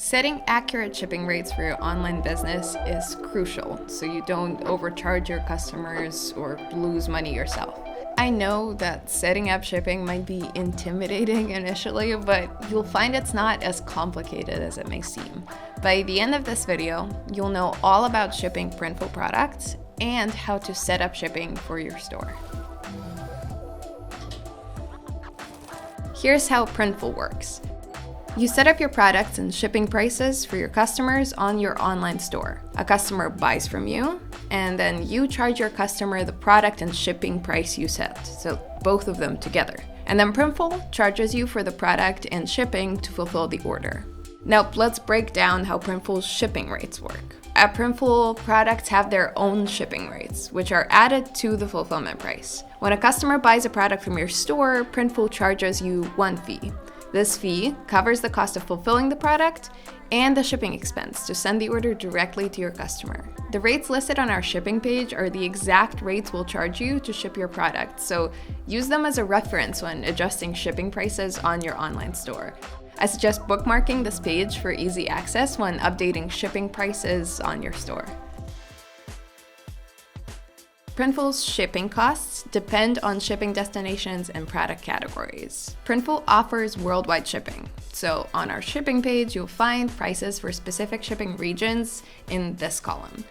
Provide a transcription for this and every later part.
Setting accurate shipping rates for your online business is crucial so you don't overcharge your customers or lose money yourself. I know that setting up shipping might be intimidating initially, but you'll find it's not as complicated as it may seem. By the end of this video, you'll know all about shipping Printful products and how to set up shipping for your store. Here's how Printful works. You set up your products and shipping prices for your customers on your online store. A customer buys from you, and then you charge your customer the product and shipping price you set, so both of them together. And then Printful charges you for the product and shipping to fulfill the order. Now let's break down how Printful's shipping rates work. At Printful, products have their own shipping rates, which are added to the fulfillment price. When a customer buys a product from your store, Printful charges you one fee. This fee covers the cost of fulfilling the product and the shipping expense to send the order directly to your customer. The rates listed on our shipping page are the exact rates we'll charge you to ship your product, so use them as a reference when adjusting shipping prices on your online store. I suggest bookmarking this page for easy access when updating shipping prices on your store. Printful's shipping costs depend on shipping destinations and product categories. Printful offers worldwide shipping, so on our shipping page, you'll find prices for specific shipping regions in this column.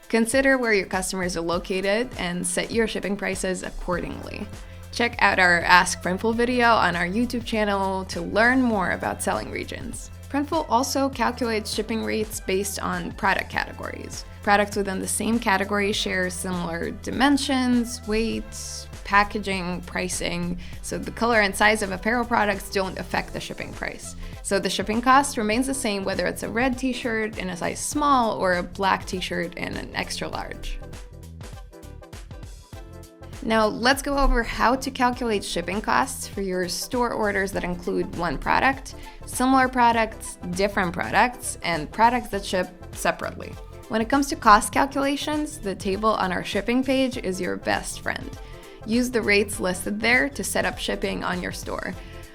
Consider where your customers are located and set your shipping prices accordingly. Check out our Ask Printful video on our YouTube channel to learn more about selling regions. Printful also calculates shipping rates based on product categories. Products within the same category share similar dimensions, weights, packaging, pricing, so the color and size of apparel products don't affect the shipping price. So the shipping cost remains the same whether it's a red t-shirt in a size small or a black t-shirt in an extra large. Now let's go over how to calculate shipping costs for your store orders that include one product, similar products, different products, and products that ship separately. When it comes to cost calculations, the table on our shipping page is your best friend. Use the rates listed there to set up shipping on your store.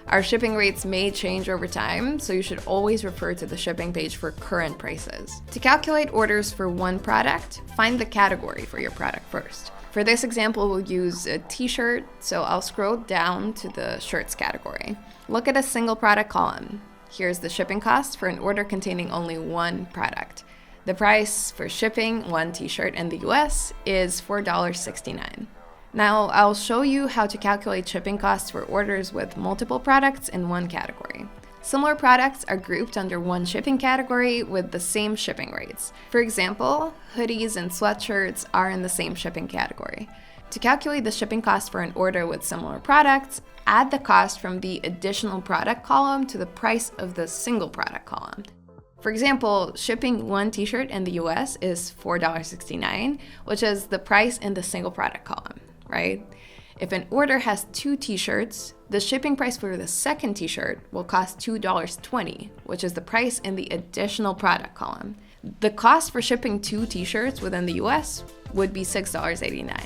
Our shipping rates may change over time, so you should always refer to the shipping page for current prices. To calculate orders for one product, find the category for your product first. For this example, we'll use a t-shirt, so I'll scroll down to the shirts category. Look at a single product column. Here's the shipping cost for an order containing only one product. The price for shipping one t-shirt in the US is $4.69. Now I'll show you how to calculate shipping costs for orders with multiple products in one category. Similar products are grouped under one shipping category with the same shipping rates. For example, hoodies and sweatshirts are in the same shipping category. To calculate the shipping cost for an order with similar products, add the cost from the additional product column to the price of the single product column. For example, shipping one t-shirt in the US is $4.69, which is the price in the single product column, right? If an order has two t-shirts, the shipping price for the second t-shirt will cost $2.20, which is the price in the additional product column. The cost for shipping two t-shirts within the US would be $6.89.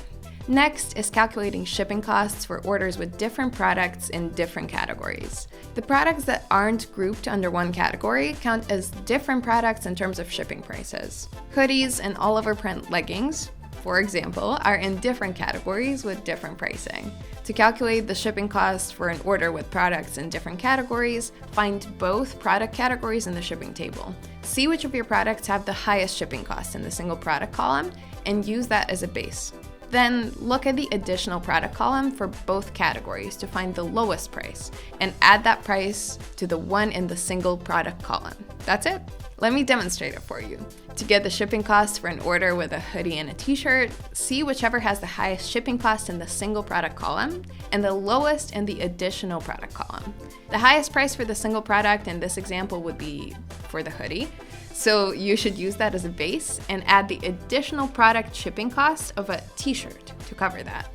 Next is calculating shipping costs for orders with different products in different categories. The products that aren't grouped under one category count as different products in terms of shipping prices. Hoodies and all-over print leggings, for example, are in different categories with different pricing. To calculate the shipping cost for an order with products in different categories, find both product categories in the shipping table. See which of your products have the highest shipping cost in the single product column and use that as a base. Then look at the additional product column for both categories to find the lowest price and add that price to the one in the single product column. That's it. Let me demonstrate it for you. To get the shipping cost for an order with a hoodie and a t-shirt, see whichever has the highest shipping cost in the single product column and the lowest in the additional product column. The highest price for the single product in this example would be for the hoodie, so you should use that as a base and add the additional product shipping cost of a t-shirt to cover that.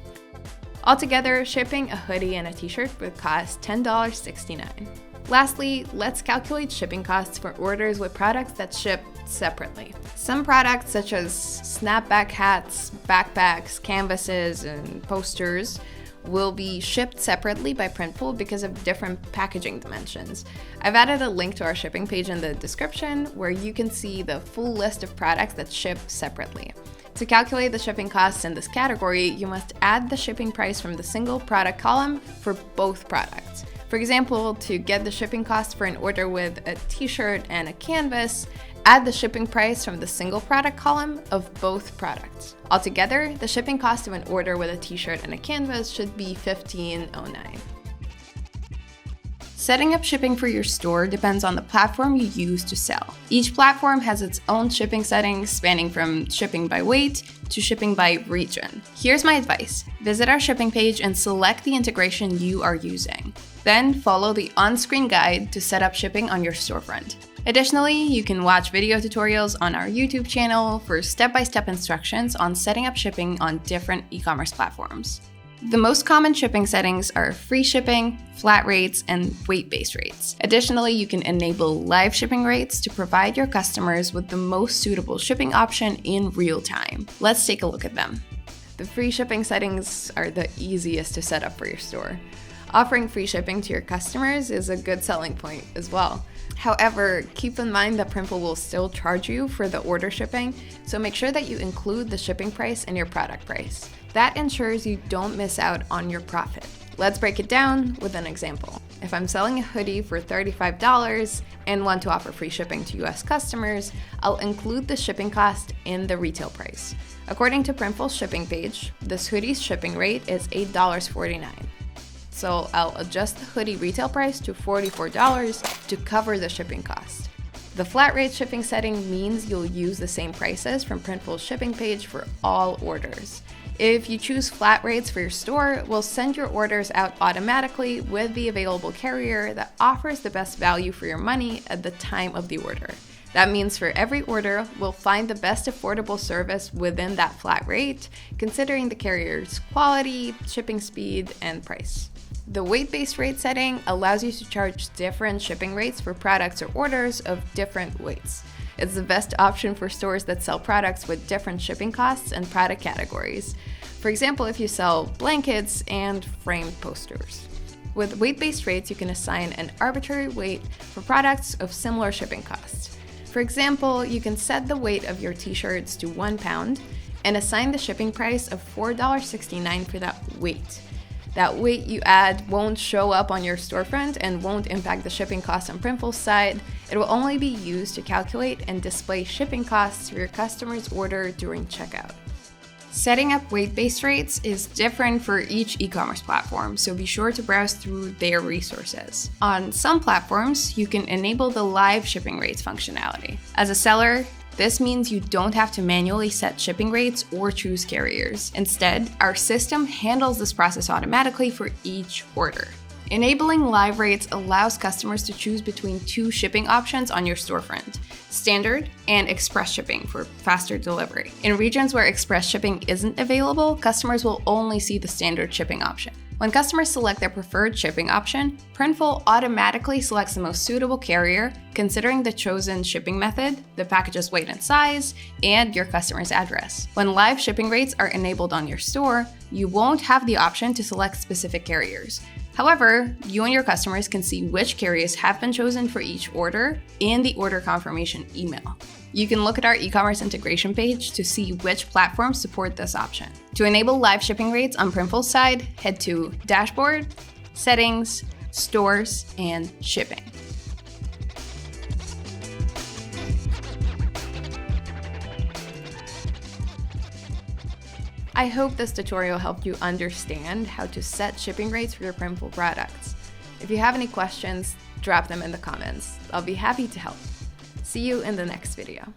Altogether, shipping a hoodie and a t-shirt would cost $10.69. Lastly, let's calculate shipping costs for orders with products that ship separately. Some products such as snapback hats, backpacks, canvases, and posters will be shipped separately by Printful because of different packaging dimensions. I've added a link to our shipping page in the description where you can see the full list of products that ship separately. To calculate the shipping costs in this category, you must add the shipping price from the single product column for both products. For example, to get the shipping cost for an order with a t-shirt and a canvas, add the shipping price from the single product column of both products. Altogether, the shipping cost of an order with a t-shirt and a canvas should be $15.09. Setting up shipping for your store depends on the platform you use to sell. Each platform has its own shipping settings spanning from shipping by weight to shipping by region. Here's my advice. Visit our shipping page and select the integration you are using. Then follow the on-screen guide to set up shipping on your storefront. Additionally, you can watch video tutorials on our YouTube channel for step-by-step instructions on setting up shipping on different e-commerce platforms. The most common shipping settings are free shipping, flat rates, and weight-based rates. Additionally, you can enable live shipping rates to provide your customers with the most suitable shipping option in real time. Let's take a look at them. The free shipping settings are the easiest to set up for your store. Offering free shipping to your customers is a good selling point as well. However, keep in mind that Printful will still charge you for the order shipping, so make sure that you include the shipping price in your product price. That ensures you don't miss out on your profit. Let's break it down with an example. If I'm selling a hoodie for $35 and want to offer free shipping to US customers, I'll include the shipping cost in the retail price. According to Printful's shipping page, this hoodie's shipping rate is $8.49. So I'll adjust the hoodie retail price to $44 to cover the shipping cost. The flat rate shipping setting means you'll use the same prices from Printful's shipping page for all orders. If you choose flat rates for your store, we'll send your orders out automatically with the available carrier that offers the best value for your money at the time of the order. That means for every order, we'll find the best affordable service within that flat rate, considering the carrier's quality, shipping speed, and price. The weight-based rate setting allows you to charge different shipping rates for products or orders of different weights. It's the best option for stores that sell products with different shipping costs and product categories. For example, if you sell blankets and framed posters. With weight-based rates, you can assign an arbitrary weight for products of similar shipping costs. For example, you can set the weight of your t-shirts to 1 pound and assign the shipping price of $4.69 for that weight. That weight you add won't show up on your storefront and won't impact the shipping costs on Printful's side. It will only be used to calculate and display shipping costs for your customer's order during checkout. Setting up weight-based rates is different for each e-commerce platform, so be sure to browse through their resources. On some platforms, you can enable the live shipping rates functionality. As a seller, this means you don't have to manually set shipping rates or choose carriers. Instead, our system handles this process automatically for each order. Enabling live rates allows customers to choose between 2 shipping options on your storefront: standard and express shipping for faster delivery. In regions where express shipping isn't available, customers will only see the standard shipping option. When customers select their preferred shipping option, Printful automatically selects the most suitable carrier, considering the chosen shipping method, the package's weight and size, and your customer's address. When live shipping rates are enabled on your store, you won't have the option to select specific carriers. However, you and your customers can see which carriers have been chosen for each order in the order confirmation email. You can look at our e-commerce integration page to see which platforms support this option. To enable live shipping rates on Printful's side, head to Dashboard, Settings, Stores, and Shipping. I hope this tutorial helped you understand how to set shipping rates for your Printful products. If you have any questions, drop them in the comments. I'll be happy to help. See you in the next video.